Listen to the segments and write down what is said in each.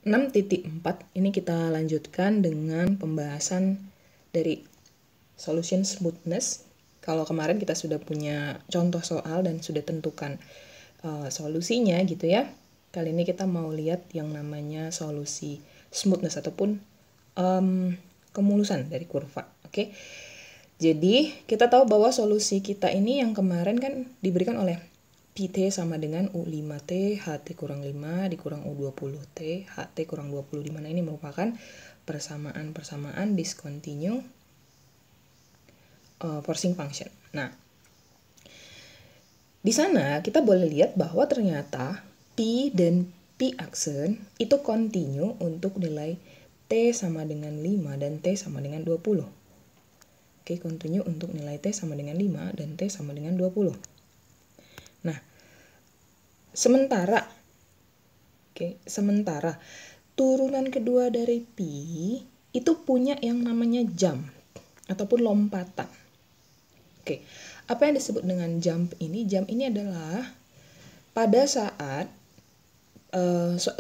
6.4 ini kita lanjutkan dengan pembahasan dari solution smoothness. Kalau kemarin kita sudah punya contoh soal dan sudah tentukan solusinya gitu ya. Kali ini kita mau lihat yang namanya solusi smoothness ataupun kemulusan dari kurva. Oke. Jadi kita tahu bahwa solusi kita ini yang kemarin kan diberikan oleh PT sama dengan U5T, HT kurang 5 dikurang U20T, HT kurang 20, dimana ini merupakan persamaan discontinue forcing function. Nah, di sana kita boleh lihat bahwa ternyata P dan P aksen itu continue untuk nilai T sama dengan 5 dan T sama dengan 20. Oke, continue untuk nilai T sama dengan 5 dan T sama dengan 20. Nah, sementara turunan kedua dari P itu punya yang namanya jump ataupun lompatan. Oke, apa yang disebut dengan jump ini? Jump ini adalah pada saat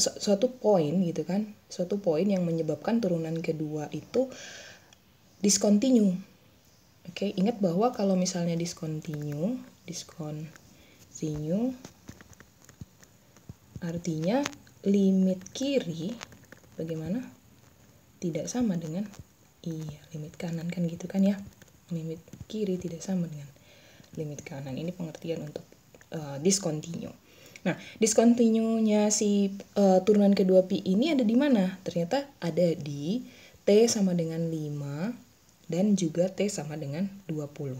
suatu poin gitu kan, suatu poin yang menyebabkan turunan kedua itu discontinue. Oke, ingat bahwa kalau misalnya discontinue artinya limit kiri bagaimana? Tidak sama dengan limit kanan kan gitu kan ya. Limit kiri tidak sama dengan limit kanan. Ini pengertian untuk discontinue. Nah, discontinue-nya si turunan kedua Pi ini ada di mana? Ternyata ada di T sama dengan 5 dan juga T sama dengan 20.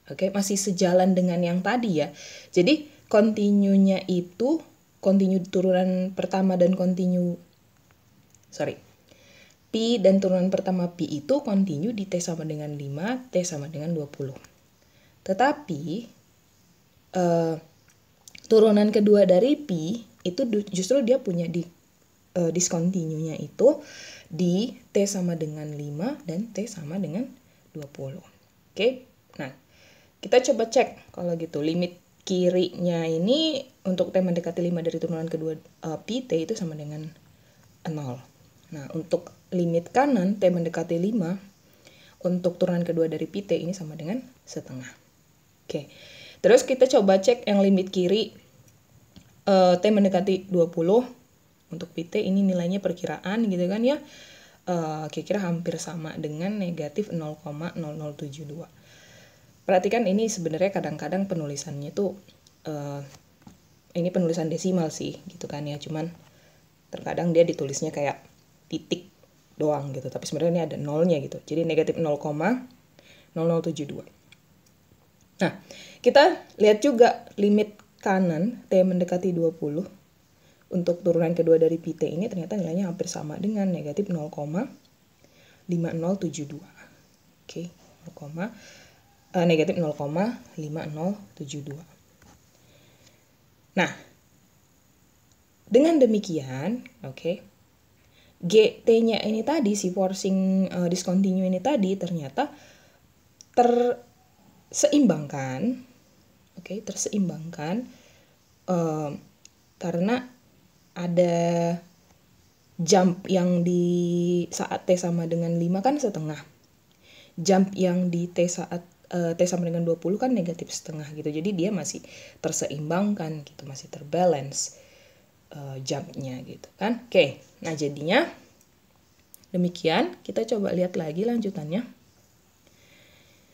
Oke, masih sejalan dengan yang tadi ya. Jadi, continue-nya itu continue turunan pertama dan Pi dan turunan pertama Pi itu continue di T sama dengan 5, T sama dengan 20. Tetapi turunan kedua dari Pi itu justru dia punya discontinue-nya itu di T sama dengan 5 dan T sama dengan 20. Oke, nah kita coba cek kalau gitu limit kirinya ini untuk T mendekati 5 dari turunan kedua Pi, T itu sama dengan 0. Nah, untuk limit kanan T mendekati 5 untuk turunan kedua dari Pi, T ini sama dengan setengah. Oke. Terus kita coba cek yang limit kiri T mendekati 20 untuk Pi, T ini nilainya perkiraan gitu kan ya. Kira-kira hampir sama dengan negatif 0,0072. Perhatikan ini sebenarnya kadang-kadang penulisannya tuh ini penulisan desimal sih gitu kan ya, cuman terkadang dia ditulisnya kayak titik doang gitu, tapi sebenarnya ini ada nolnya gitu. Jadi negatif 0,0072. Nah, kita lihat juga limit kanan T mendekati 20 untuk turunan kedua dari Pi, T ini ternyata nilainya hampir sama dengan negatif 0,5072. Oke, negatif 0,5072. Nah, dengan demikian, GT-nya ini tadi, si forcing discontinue ini tadi ternyata terseimbangkan, karena ada jump yang di saat T sama dengan 5 kan setengah. Jump yang di T saat T sama dengan 20 kan negatif setengah gitu. Jadi dia masih terseimbangkan gitu, masih terbalance jump-nya gitu kan. Oke, nah jadinya demikian. Kita coba lihat lagi lanjutannya.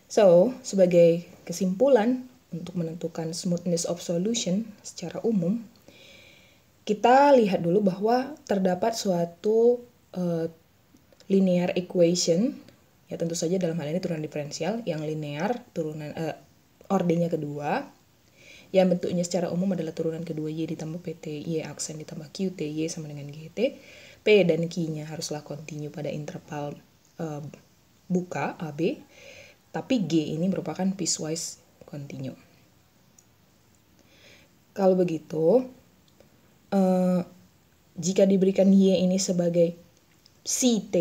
So, sebagai kesimpulan untuk menentukan smoothness of solution secara umum, kita lihat dulu bahwa terdapat suatu linear equation, ya tentu saja dalam hal ini turunan diferensial yang linear, turunan ordernya kedua, yang bentuknya secara umum adalah turunan kedua Y ditambah PT, Y aksen ditambah QT, Y sama dengan GT, P dan Q-nya haruslah continue pada interval buka AB, tapi G ini merupakan piecewise continue. Kalau begitu, jika diberikan Y ini sebagai CT,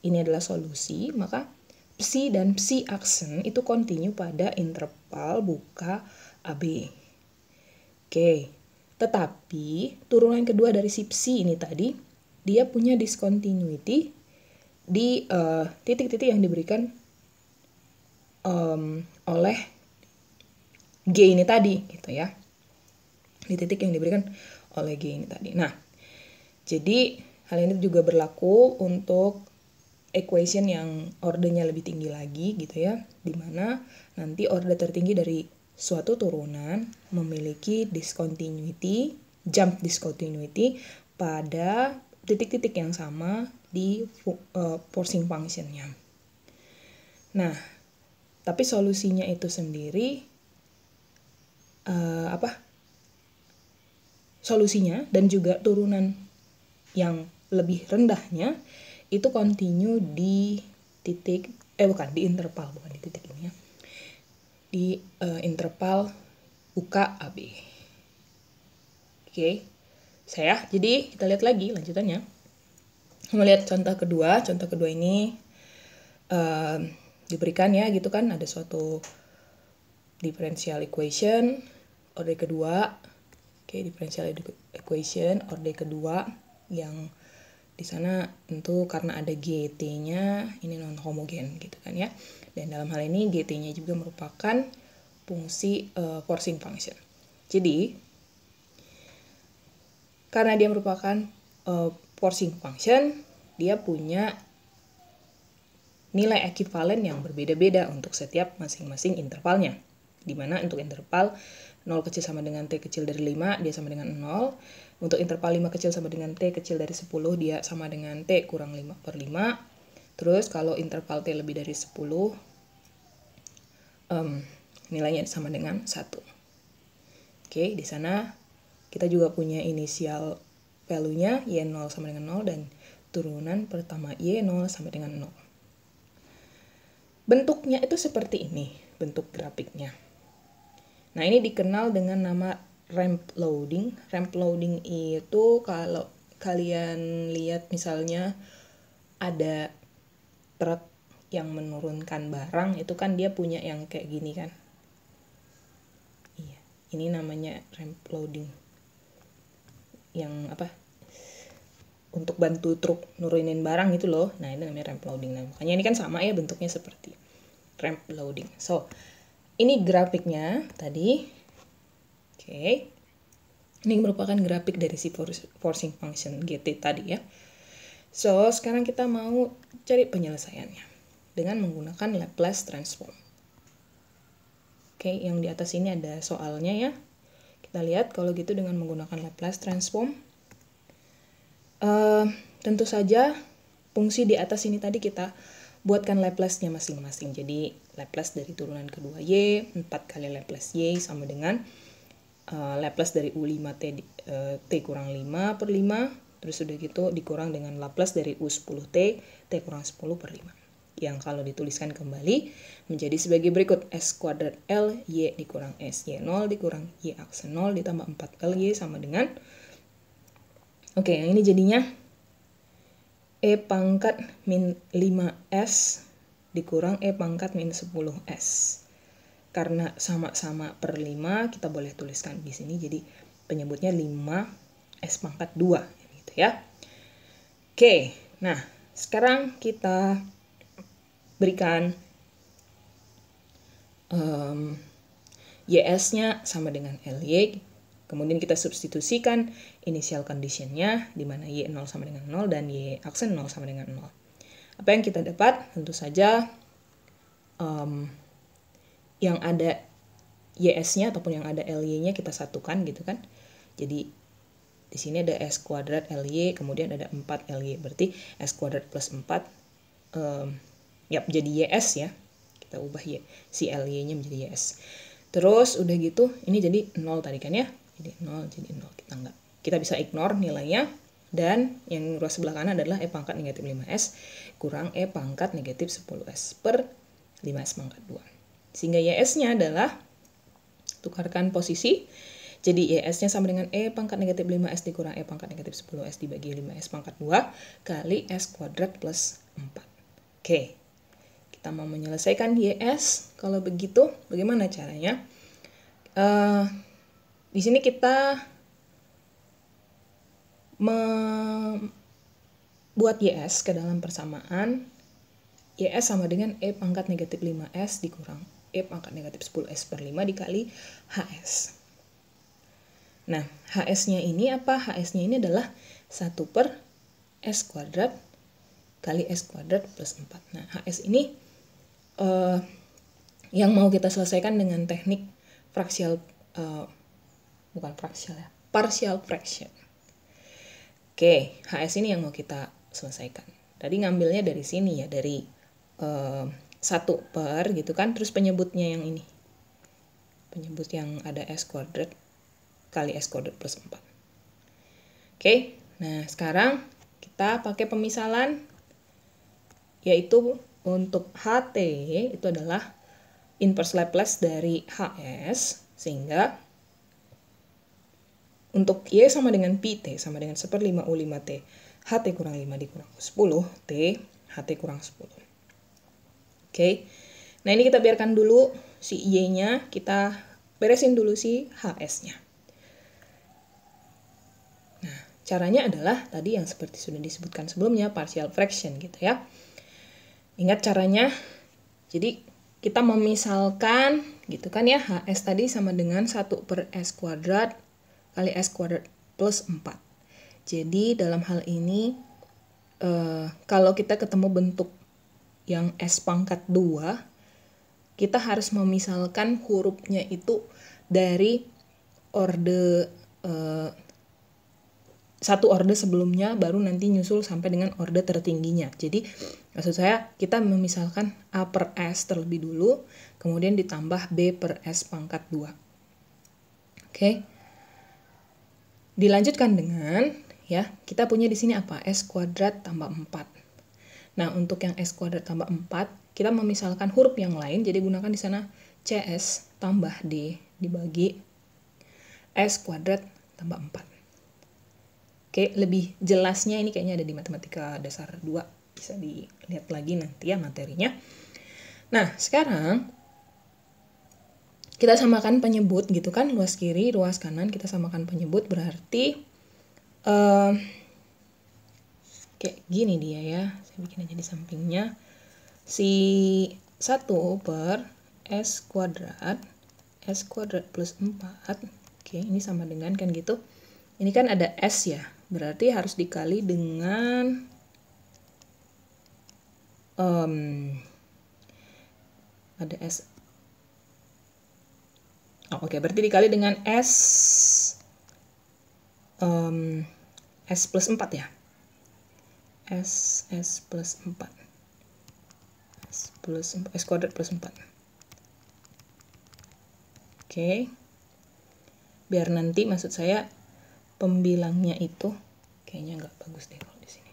ini adalah solusi, maka Psi dan Psi aksen itu continue pada interval buka AB. Oke, tetapi turunan kedua dari si Psi ini tadi dia punya discontinuity di titik-titik yang diberikan oleh G ini tadi gitu ya. Di titik yang diberikan oleh G ini tadi. Nah, jadi hal ini juga berlaku untuk equation yang ordernya lebih tinggi lagi gitu ya, dimana nanti order tertinggi dari suatu turunan memiliki discontinuity, jump discontinuity pada titik-titik yang sama di forcing function-nya. Nah, tapi solusinya itu sendiri solusinya dan juga turunan yang lebih rendahnya itu continue di titik di interval, bukan di titik ini ya, di interval UKAB. Oke, jadi kita lihat lagi lanjutannya. Melihat contoh kedua ini diberikan ya gitu kan, ada suatu differential equation order kedua. Differential equation order kedua yang di sana tentu karena ada GT-nya ini non homogen gitu kan ya. Dan dalam hal ini GT-nya juga merupakan fungsi forcing function. Jadi karena dia merupakan forcing function, dia punya nilai ekivalen yang berbeda-beda untuk setiap masing-masing intervalnya. Dimana untuk interval 0 kecil sama dengan T kecil dari 5, dia sama dengan 0. Untuk interval 5 kecil sama dengan T kecil dari 10, dia sama dengan T kurang 5/5. Terus kalau interval T lebih dari 10, nilainya sama dengan 1. Oke, di sana kita juga punya inisial value-nya, Y0 sama dengan 0, dan turunan pertama Y0 sama dengan 0. Bentuknya itu seperti ini, bentuk grafiknya. Nah, ini dikenal dengan nama ramp loading. Ramp loading itu kalau kalian lihat misalnya ada truk yang menurunkan barang, itu kan dia punya yang kayak gini kan. Iya, ini namanya ramp loading. Yang untuk bantu truk nurunin barang itu loh. Nah, ini namanya ramp loading. Nah, makanya ini kan sama ya bentuknya seperti ramp loading. So, ini grafiknya tadi. Oke. Ini merupakan grafik dari si forcing function GT tadi ya. So, sekarang kita mau cari penyelesaiannya dengan menggunakan Laplace transform. Oke, yang di atas ini ada soalnya ya. Kita lihat kalau gitu dengan menggunakan Laplace transform. Tentu saja fungsi di atas ini tadi kita buatkan Laplace-nya masing-masing. Jadi Laplace dari turunan kedua Y, 4 kali Laplace Y sama dengan Laplace dari U5T T kurang 5/5. Terus udah gitu dikurang dengan Laplace dari U10T T kurang 10/5. Yang kalau dituliskan kembali menjadi sebagai berikut. S kuadrat L Y dikurang S Y0 dikurang Y aksen 0 ditambah 4L Y sama dengan yang ini jadinya E pangkat min 5S dikurang E pangkat min 10S. Karena sama-sama per 5, kita boleh tuliskan di sini jadi penyebutnya 5S pangkat 2 gitu ya. Oke, nah sekarang kita berikan YS-nya sama dengan LY. Kemudian kita substitusikan initial condition-nya, di mana Y0 sama dengan 0 dan Y aksen 0 sama dengan 0. Apa yang kita dapat? Tentu saja yang ada YS-nya ataupun yang ada LY-nya kita satukan gitu kan. Jadi di sini ada S kuadrat LY, kemudian ada 4 LY. Berarti S kuadrat plus 4, jadi YS ya. Kita ubah si LY-nya menjadi YS. Terus udah gitu, ini jadi 0 tadi kan ya. Jadi 0 jadi 0, kita bisa ignore nilainya, dan yang ruas sebelah kanan adalah E pangkat negatif 5S kurang E pangkat negatif 10S per 5S pangkat 2. Sehingga YS-nya adalah, tukarkan posisi, jadi YS-nya sama dengan E pangkat negatif 5S dikurang E pangkat negatif 10S dibagi 5S pangkat 2 kali S kuadrat plus 4. Oke, kita mau menyelesaikan YS. Kalau begitu, bagaimana caranya? Di sini kita buat YS ke dalam persamaan, YS sama dengan E pangkat negatif 5S dikurang E pangkat negatif 10S per 5 dikali HS. Nah, HS-nya ini apa? HS-nya ini adalah 1 per S kuadrat kali S kuadrat plus 4. Nah, HS ini yang mau kita selesaikan dengan teknik fraksial, bukan fraksial ya, partial fraction. Oke, HS ini yang mau kita selesaikan. Tadi ngambilnya dari sini ya, dari 1 per gitu kan, terus penyebutnya yang ini. Penyebut yang ada S kuadrat kali S kuadrat plus 4. Oke, nah sekarang kita pakai pemisalan, yaitu untuk HT itu adalah inverse Laplace dari HS, sehingga untuk Y sama dengan PT sama dengan 1/5 U5T, HT kurang 5 dikurang 10, T, HT kurang 10. Oke, nah ini kita biarkan dulu si Y-nya, kita beresin dulu si HS-nya. Nah, caranya adalah tadi yang seperti sudah disebutkan sebelumnya, partial fraction gitu ya. Ingat caranya, jadi kita memisalkan gitu kan ya, HS tadi sama dengan 1 per S kuadrat kali S kuadrat plus 4. Jadi dalam hal ini kalau kita ketemu bentuk yang S pangkat 2, kita harus memisalkan hurufnya itu dari orde satu orde sebelumnya, baru nanti nyusul sampai dengan orde tertingginya. Jadi maksud saya kita memisalkan A per S terlebih dulu, kemudian ditambah B per S pangkat 2. Oke. Dilanjutkan dengan ya, kita punya di sini apa? S kuadrat tambah 4. Nah, untuk yang S kuadrat tambah 4, kita memisalkan huruf yang lain, jadi gunakan di sana CS tambah D dibagi S kuadrat tambah 4. Oke, lebih jelasnya ini kayaknya ada di Matematika Dasar 2. Bisa dilihat lagi nanti ya materinya. Nah, sekarang kita samakan penyebut gitu kan, luas kiri, luas kanan, kita samakan penyebut, berarti kayak gini dia ya. Saya bikin aja di sampingnya. Si 1 per S kuadrat plus 4. Oke, ini sama dengan kan gitu. Ini kan ada S ya, berarti harus dikali dengan ada S. Oke, berarti dikali dengan S plus 4 ya. S plus 4. S kuadrat plus 4. Oke. Biar nanti maksud saya pembilangnya itu kayaknya nggak bagus deh kalau di sini.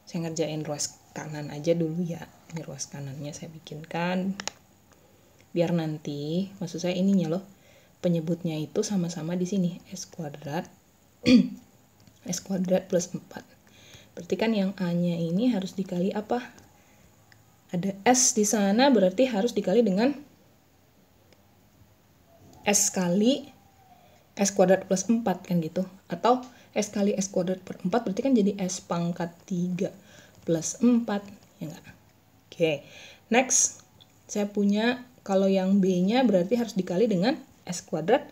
Saya ngerjain ruas kanan aja dulu ya. Ini ruas kanannya saya bikinkan. Biar nanti, maksud saya ininya loh, penyebutnya itu sama-sama di sini, S kuadrat S kuadrat plus 4. Berarti kan yang A-nya ini harus dikali apa? Ada S di sana, berarti harus dikali dengan S kali S kuadrat plus 4 kan gitu. Atau S kali S kuadrat per 4 berarti kan jadi S pangkat 3 plus 4, ya enggak? Oke, next saya punya, kalau yang B-nya berarti harus dikali dengan S kuadrat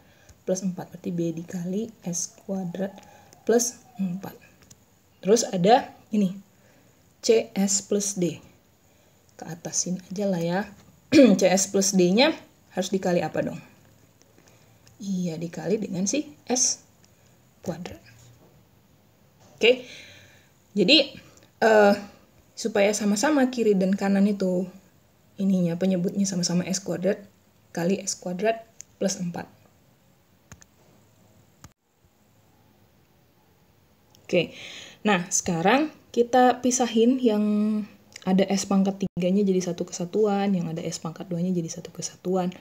plus 4. Berarti B dikali S kuadrat plus 4. Terus ada ini, CS plus D. Ke atasin aja lah ya. CS plus D-nya harus dikali apa dong? Iya, dikali dengan si S kuadrat. Oke, jadi supaya sama-sama kiri dan kanan itu ininya penyebutnya sama-sama S kuadrat kali S kuadrat plus 4. Oke, nah sekarang kita pisahin yang ada S pangkat 3-nya jadi satu kesatuan, yang ada S pangkat 2-nya jadi satu kesatuan,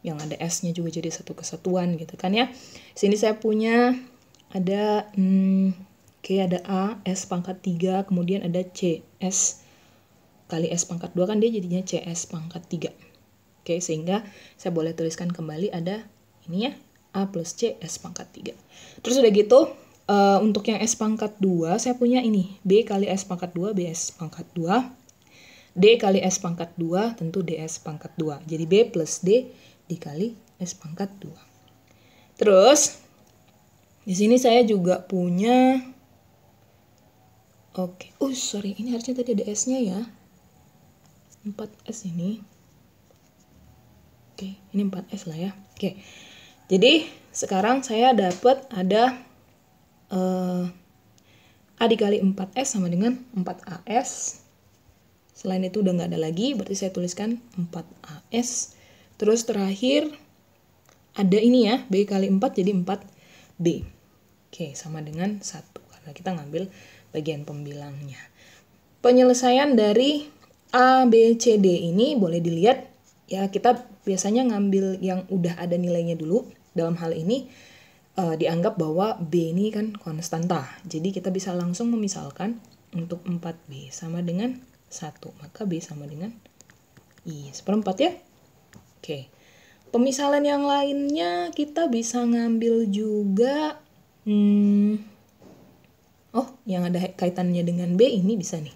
yang ada S-nya juga jadi satu kesatuan gitu kan ya. Sini saya punya ada ada A S pangkat 3, kemudian ada C S kali S pangkat 2, kan dia jadinya CS pangkat 3. Oke, sehingga saya boleh tuliskan kembali ada ini ya, A plus C S pangkat 3. Terus udah gitu, Untuk yang S pangkat 2, saya punya ini. B kali S pangkat 2, BS pangkat 2. D kali S pangkat 2, tentu DS pangkat 2. Jadi B plus D dikali S pangkat 2. Terus, di sini saya juga punya... Oke, sorry, ini harusnya tadi ada S-nya ya. 4S ini. Oke, ini 4S lah ya. Oke, jadi sekarang saya dapat ada A dikali 4S sama dengan 4AS. Selain itu udah nggak ada lagi, berarti saya tuliskan 4AS. Terus terakhir ada ini ya, B kali 4 jadi 4B. Oke, sama dengan 1, karena kita ngambil bagian pembilangnya. Penyelesaian dari A, B, C, D ini boleh dilihat, ya kita biasanya ngambil yang udah ada nilainya dulu. Dalam hal ini, dianggap bahwa B ini kan konstanta. Jadi kita bisa langsung memisalkan untuk 4B sama dengan 1. Maka B sama dengan I seperempat ya. Oke. Pemisalan yang lainnya kita bisa ngambil juga. Yang ada kaitannya dengan B ini bisa nih.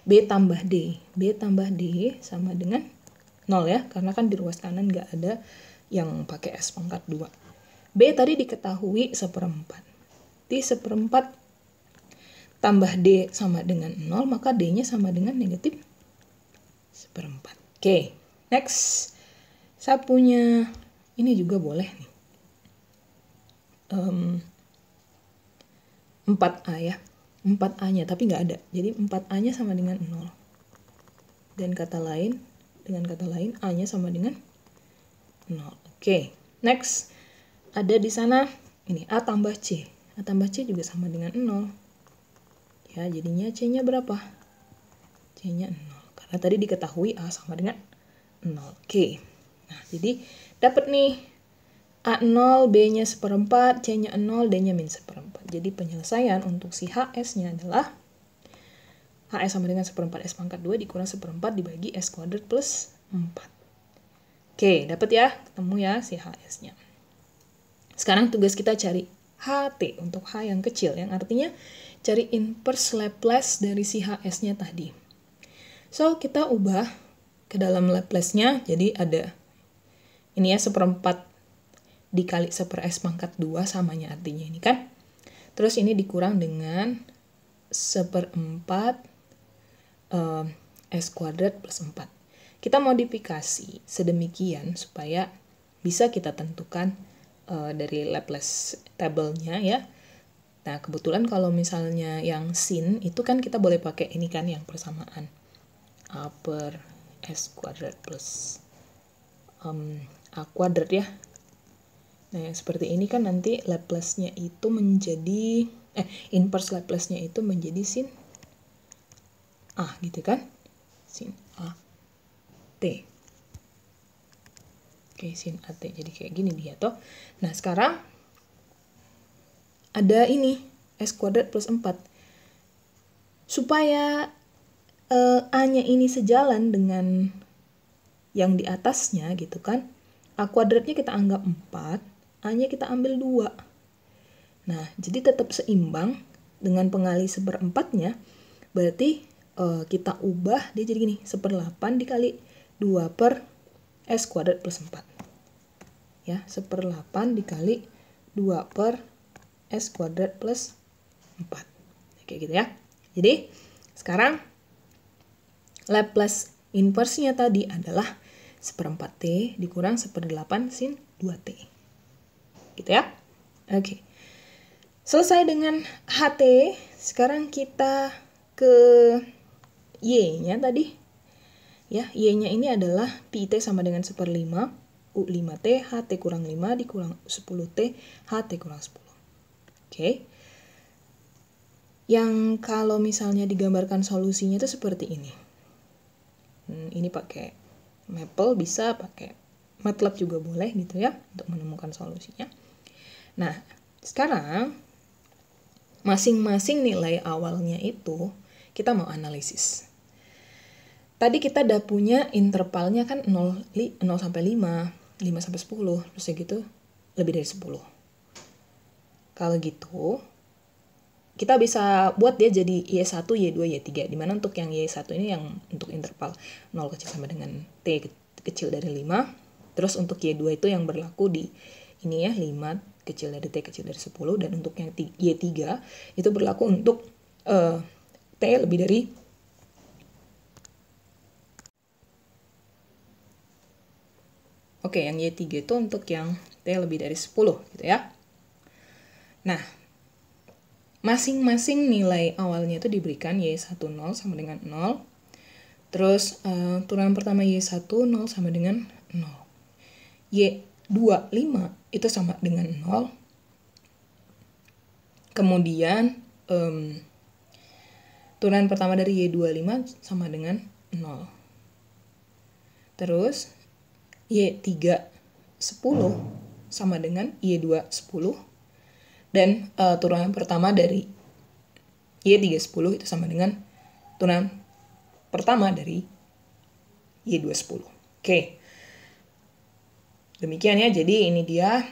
B tambah D. B tambah D sama dengan 0 ya. Karena kan di ruas kanan nggak ada yang pakai S pangkat 2. B tadi diketahui seperempat. Di seperempat tambah D sama dengan 0, maka D-nya sama dengan negatif seperempat. Oke, next. Saya punya, ini juga boleh nih. 4A ya. 4A-nya, tapi nggak ada. Jadi 4A-nya sama dengan 0. Dan dengan kata lain, A-nya sama dengan 0. Oke, next. Ada di sana ini A tambah C. A tambah C juga sama dengan 0. Ya, jadinya C-nya berapa? C-nya 0. Karena tadi diketahui A sama dengan 0. Oke. Nah, jadi dapat nih A0, B-nya seperempat, C-nya 0, D-nya min seperempat. Jadi penyelesaian untuk si HS-nya adalah HS sama dengan seperempat S pangkat 2 dikurang seperempat dibagi S kuadrat plus 4. Oke, dapat ya? Ketemu ya si HS-nya. Sekarang tugas kita cari HT untuk H yang kecil, yang artinya cari inverse Laplace dari si HS-nya tadi. So, kita ubah ke dalam Laplace-nya, jadi ada ini ya, seperempat dikali 1/s pangkat 2 samanya artinya ini kan. Terus ini dikurang dengan 1/4 S kuadrat plus 4. Kita modifikasi sedemikian supaya bisa kita tentukan dari Laplace table-nya ya. Nah, kebetulan kalau misalnya yang sin itu kan kita boleh pakai ini kan yang persamaan. A per S kuadrat plus A kuadrat ya. Nah, yang seperti ini kan nanti Laplace-nya itu menjadi inverse Laplace-nya itu menjadi sin A gitu kan? Sin A T. Oke, sin AT. Jadi kayak gini dia toh. Nah, sekarang ada ini S kuadrat plus 4. Supaya A-nya ini sejalan dengan yang di atasnya gitu kan. A kuadratnya kita anggap 4, A-nya kita ambil 2. Nah, jadi tetap seimbang dengan pengali 1/4-nya. Berarti kita ubah dia jadi gini, 1/8 dikali 2 per S kuadrat plus 4. Ya, 1/8 dikali 2 per S kuadrat plus 4. Kayak gitu ya. Jadi, sekarang Laplace inverse-nya tadi adalah 1/4T dikurang 1/8 sin 2T. Gitu ya. Oke. Selesai dengan HT, sekarang kita ke Y-nya tadi. Ya, Y-nya ini adalah pi T sama dengan 1/5, U5T, HT kurang 5 dikurang 10T, HT kurang 10. Oke. Yang kalau misalnya digambarkan solusinya itu seperti ini. Ini pakai Maple, bisa pakai MATLAB juga boleh gitu ya, untuk menemukan solusinya. Nah, sekarang masing-masing nilai awalnya itu kita mau analisis. Tadi kita udah punya intervalnya kan 0 sampai 5, 5 sampai 10, terus gitu lebih dari 10. Kalau gitu, kita bisa buat dia jadi Y1, Y2, Y3. Dimana untuk yang Y1 ini yang untuk interval 0 kecil sama dengan T kecil dari 5. Terus untuk Y2 itu yang berlaku di ini ya, 5 kecil dari T kecil dari 10. Dan untuk yang Y3 itu berlaku untuk T lebih dari Oke, yang Y3 itu untuk yang T lebih dari 10 gitu ya. Nah, masing-masing nilai awalnya itu diberikan Y1 0 sama dengan 0. Terus turunan pertama Y1 0 sama dengan 0. Y2 5 itu sama dengan 0. Kemudian turunan pertama dari Y2 5 sama dengan 0. Terus Y3 10 sama dengan Y2 10. Dan turunan pertama dari Y3 10 itu sama dengan turunan pertama dari Y2 10. Oke. Demikian ya, jadi ini dia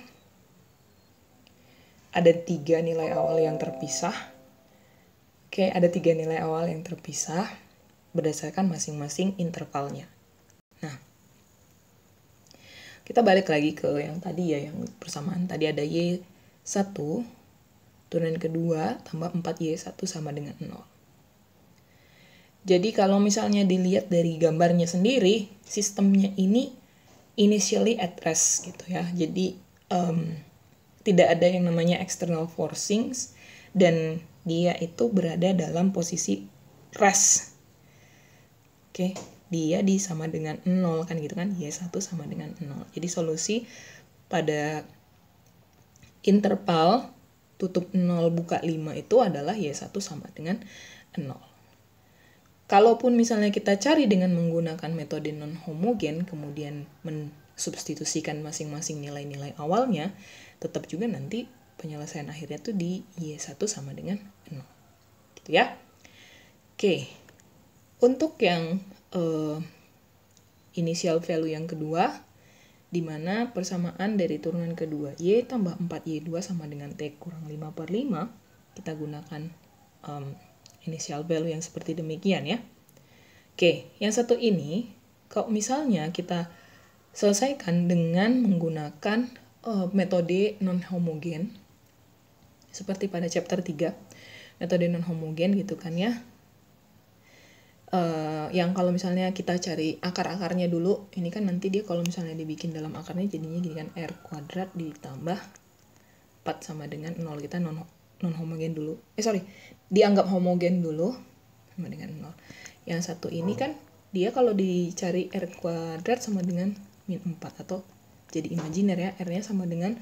ada 3 nilai awal yang terpisah. Oke, ada 3 nilai awal yang terpisah berdasarkan masing-masing intervalnya. Nah, kita balik lagi ke yang tadi ya, yang persamaan. Tadi ada Y1, turunan kedua tambah 4Y1 sama dengan 0. Jadi kalau misalnya dilihat dari gambarnya sendiri, sistemnya ini initially at rest gitu ya. Jadi tidak ada yang namanya external forcings dan dia itu berada dalam posisi rest. Oke, dia sama dengan 0 kan gitu kan. Y1 sama dengan 0. Jadi solusi pada interval tutup 0 buka 5 itu adalah Y1 sama dengan 0. Kalaupun misalnya kita cari dengan menggunakan metode non-homogen, kemudian mensubstitusikan masing-masing nilai-nilai awalnya, tetap juga nanti penyelesaian akhirnya tuh di Y1 sama dengan 0. Gitu ya. Oke. Untuk yang initial value yang kedua, di mana persamaan dari turunan kedua Y tambah 4Y2 sama dengan T kurang 5/5, kita gunakan initial value yang seperti demikian ya. Oke, yang satu ini, kalau misalnya kita selesaikan dengan menggunakan metode non-homogen, seperti pada chapter 3, metode non-homogen gitu kan ya. Yang kalau misalnya kita cari akar-akarnya dulu, ini kan nanti dia kalau misalnya dibikin dalam akarnya jadinya gini kan, R kuadrat ditambah 4 sama dengan 0. Kita non-homogen dulu. Dianggap homogen dulu sama dengan 0. Yang satu ini kan dia kalau dicari R kuadrat sama dengan min 4 atau jadi imajiner ya, R-nya sama dengan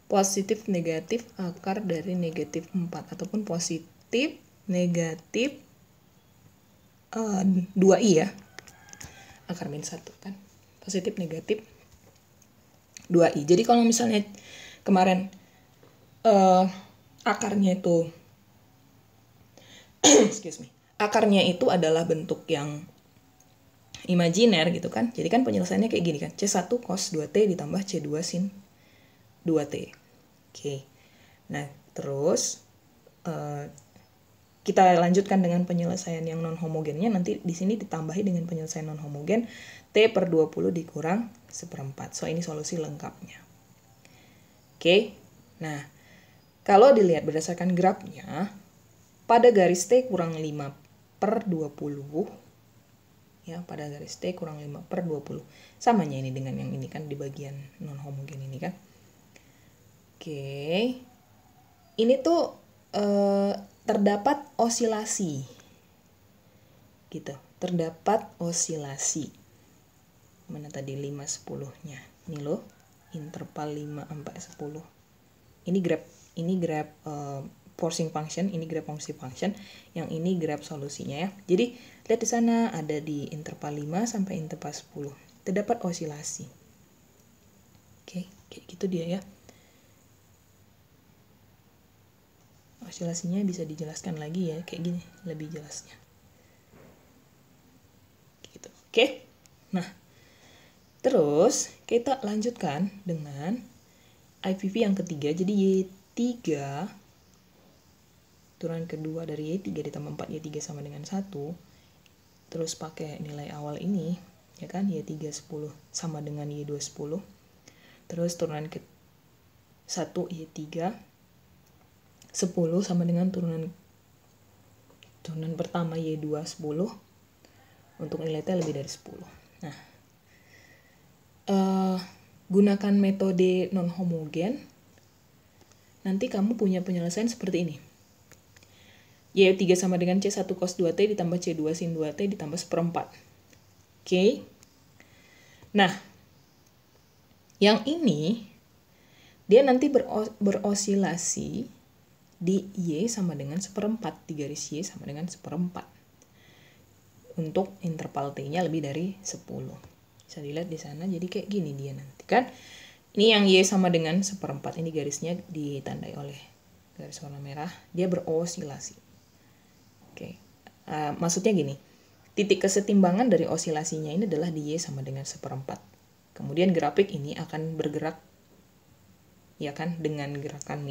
positif negatif akar dari negatif 4 ataupun positif negatif 2i ya, akar min 1 kan, positif negatif 2i. Jadi kalau misalnya kemarin akarnya itu akarnya itu adalah bentuk yang imajiner gitu kan, jadi kan penyelesaiannya kayak gini kan, C1 cos 2T ditambah C2 sin 2T. Oke. Nah, terus kita lanjutkan dengan penyelesaian yang non-homogennya. Nanti di sini ditambahi dengan penyelesaian non-homogen T/20 dikurang 1/4. So, ini solusi lengkapnya. Oke. Nah, kalau dilihat berdasarkan grafnya, pada garis T kurang 5/20, ya, pada garis T kurang 5/20. Samanya ini dengan yang ini kan, di bagian non-homogen ini kan. Oke. Ini tuh terdapat osilasi. Gitu. Terdapat osilasi. Mana tadi 5/10-nya? Ini loh, interval 5 sampai 10. Ini graf forcing function, ini graf forcing function, yang ini graf solusinya ya. Jadi lihat di sana ada di interval 5 sampai interval 10. Terdapat osilasi. Oke, kayak gitu dia ya. Osilasinya bisa dijelaskan lagi ya, kayak gini lebih jelasnya. Gitu. Oke. Nah, terus kita lanjutkan dengan IPV yang ketiga. Jadi 3, turunan kedua dari Y3 ditambah 4 Y3 sama dengan 1, terus pakai nilai awal ini, ya kan, Y3 10 sama dengan Y2 10, terus turunan ke 1 Y3 10 sama dengan turunan pertama Y2 10, untuk nilai T lebih dari 10. Nah, gunakan metode non-homogen, nanti kamu punya penyelesaian seperti ini. Y3 sama dengan C1 cos 2T ditambah C2 sin 2T ditambah 1/4. Oke. Nah, yang ini, dia nanti berosilasi di Y sama dengan 1/4, di garis Y sama dengan 1/4. Untuk interval T-nya lebih dari 10. Bisa dilihat di sana, jadi kayak gini dia nanti kan. Ini yang Y sama dengan 1/4, ini garisnya ditandai oleh garis warna merah, dia berosilasi. Oke. Maksudnya gini, titik kesetimbangan dari osilasinya ini adalah di Y sama dengan 1/4. Kemudian grafik ini akan bergerak, ya kan, dengan gerakan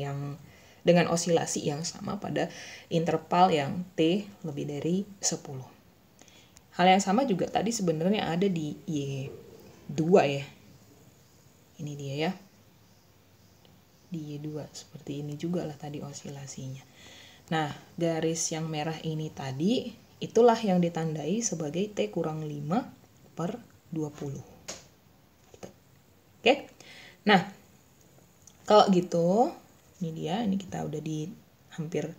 dengan osilasi yang sama pada interval yang T lebih dari 10. Hal yang sama juga tadi sebenarnya ada di Y2 ya. Ini dia ya. Di Y2 seperti ini juga lah tadi osilasinya. Nah, garis yang merah ini tadi itulah yang ditandai sebagai T kurang 5/20. Gitu. Oke. Nah, kalau gitu, ini dia, ini kita udah di hampir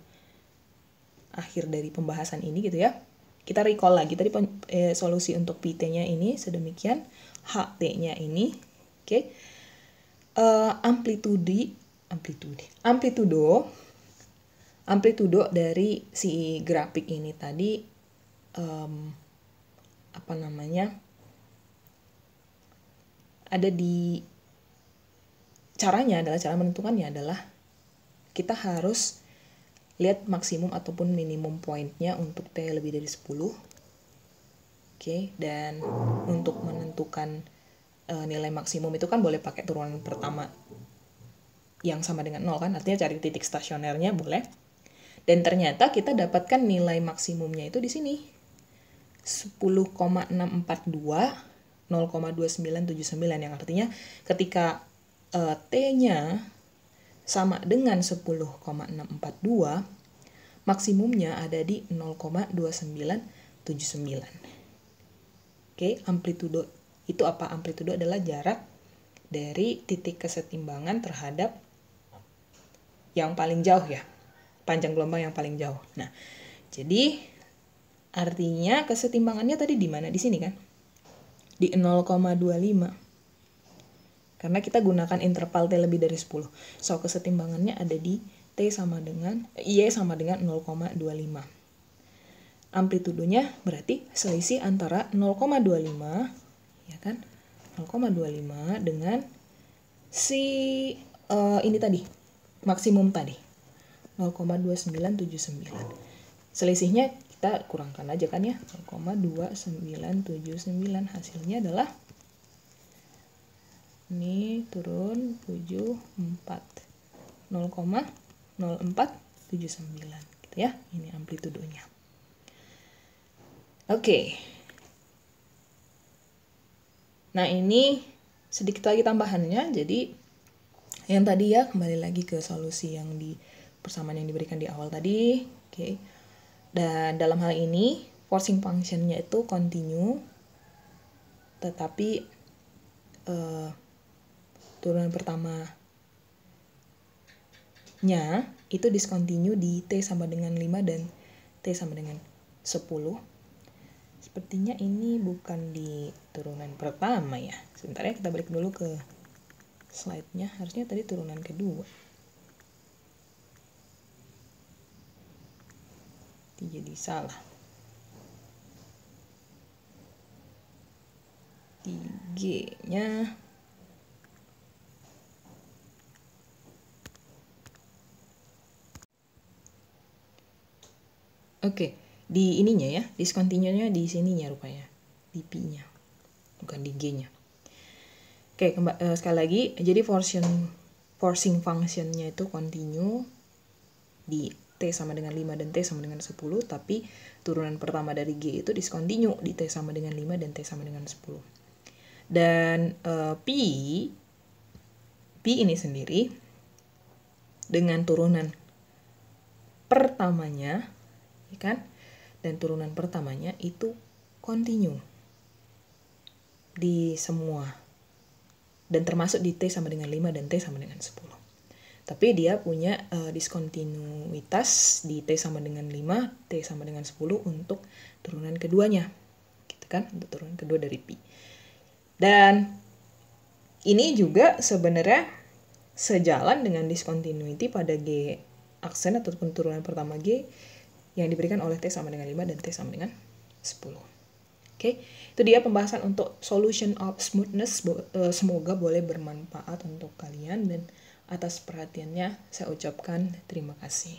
akhir dari pembahasan ini gitu ya. Kita recall lagi tadi solusi untuk PT-nya ini sedemikian, HT-nya ini, oke. Amplitudo dari si grafik ini tadi ada di cara menentukannya adalah kita harus lihat maksimum ataupun minimum pointnya untuk T lebih dari 10. Oke, dan untuk menentukan nilai maksimum itu kan boleh pakai turunan pertama yang sama dengan 0 kan, artinya cari titik stasionernya boleh. Dan ternyata kita dapatkan nilai maksimumnya itu di sini. 10,642 0,2979, yang artinya ketika T-nya sama dengan 10,642, maksimumnya ada di 0,2979. Oke, amplitudo itu apa? Amplitudo adalah jarak dari titik kesetimbangan terhadap yang paling jauh ya, panjang gelombang yang paling jauh. Nah, jadi artinya kesetimbangannya tadi di mana? Di sini kan? Di 0,25. Karena kita gunakan interval T lebih dari 10. So, kesetimbangannya ada di Y sama dengan 0,25. Amplitudonya berarti selisih antara 0,25, ya kan? 0,25 dengan si ini tadi, maksimum tadi. 0,2979. Selisihnya kita kurangkan aja kan ya. 0,2979, hasilnya adalah ini turun 74, 0,0479 gitu ya. Ini amplitudonya. Oke. Nah, ini sedikit lagi tambahannya. Jadi yang tadi ya, kembali lagi ke solusi yang di persamaan yang diberikan di awal tadi. Oke. Dan dalam hal ini forcing function-nya itu continue, tetapi turunan pertamanya itu discontinue di T sama dengan 5 dan T sama dengan 10. Sepertinya ini bukan di turunan pertama ya. Sebentar ya, kita balik dulu ke slide-nya. Harusnya tadi turunan kedua. Jadi salah. 3-nya oke, di ininya ya, discontinue-nya di sininya rupanya, di P-nya, bukan di G-nya. Oke, sekali lagi, jadi forcing functionnya itu continue di T sama dengan 5 dan T sama dengan 10, tapi turunan pertama dari G itu discontinue di T sama dengan 5 dan T sama dengan 10. Dan P ini sendiri dengan turunan pertamanya, ya kan? Dan turunan pertamanya itu continue di semua. Dan termasuk di T sama dengan 5 dan T sama dengan 10. Tapi dia punya diskontinuitas di T sama dengan 5, T sama dengan 10 untuk turunan keduanya. Gitu kan? Untuk turunan kedua dari Pi. Dan ini juga sebenarnya sejalan dengan discontinuity pada G aksen ataupun turunan pertama G yang diberikan oleh T sama dengan 5 dan T sama dengan 10. Oke, itu dia pembahasan untuk solution of smoothness. Semoga boleh bermanfaat untuk kalian, dan atas perhatiannya saya ucapkan terima kasih.